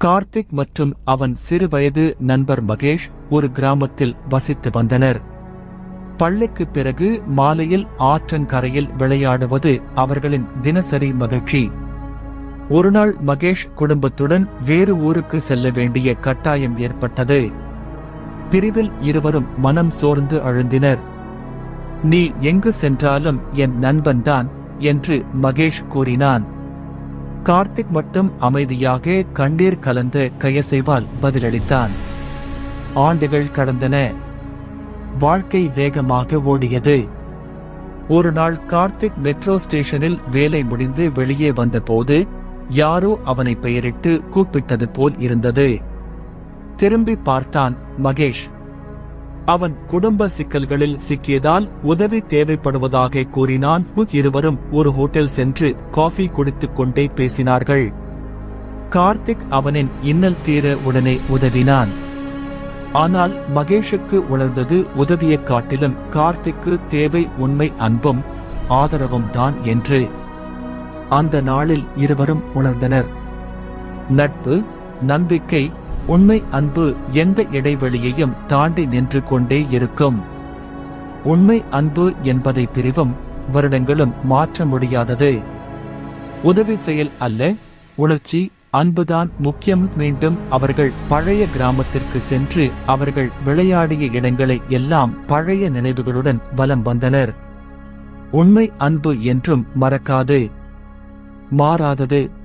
கார்த்திக் மற்றும் அவன் சிறுவயது நண்பர் மகேஷ் ஒரு கிராமத்தில் வசித்து வந்தனர். பள்ளிக்கு பிறகு மாலையில் ஆற்றங்கரையில் விளையாடுவது அவர்களின் தினசரி மகிழ்ச்சி. ஒருநாள் மகேஷ் குடும்பத்துடன் வேறு ஊருக்கு செல்ல வேண்டிய கட்டாயம் ஏற்பட்டது. பிரிவில் இருவரும் மனம் சோர்ந்து அழுந்தினர். "நீ எங்கு சென்றாலும் என் நண்பன்தான்" என்று மகேஷ் கூறினான். கார்த்திக் மட்டும் அமைதியாக கண்ணீர் கலந்த கையசைவால் பதிலளித்தான். ஆண்டுகள் கடந்தன. வாழ்க்கை வேகமாக ஓடியது. ஒரு நாள் கார்த்திக் மெட்ரோ ஸ்டேஷனில் வேலை முடிந்து வெளியே வந்தபோது யாரோ அவனை பெயரிட்டு கூப்பிட்டது போல் இருந்தது. திரும்பி பார்த்தான் மகேஷ். அவன் குடும்ப சிக்கல்களில் சிக்கியதால் உதவி தேவைப்படுவதாக கூறினான். இருவரும் ஒரு ஹோட்டல் சென்று காஃபி குடித்துக் கொண்டே பேசினார்கள். கார்த்திக் அவனின் இன்னல் தீர உடனே உதவினான். ஆனால் மகேஷுக்கு உணர்ந்தது உதவியைக் காட்டிலும் கார்த்திக்கு தேவை உண்மை அன்பும் ஆதரவும் தான் என்று. அந்த நாளில் இருவரும் உணர்ந்தனர். நட்பு, நம்பிக்கை, உண்மை அன்பு எந்த இடைவெளியையும் தாண்டி நின்று கொண்டே இருக்கும். உண்மை அன்பு என்பதை பிரிவும் வருடங்களும் மாற்ற முடியாதது. உதவி செயல் அல்ல, உணர்ச்சி, அன்புதான் முக்கியம். மீண்டும் அவர்கள் பழைய கிராமத்திற்கு சென்று அவர்கள் விளையாடிய இடங்களை எல்லாம் பழைய நினைவுகளுடன் வலம் வந்தனர். உண்மை அன்பு என்றும் மறக்காது, மாறாதது.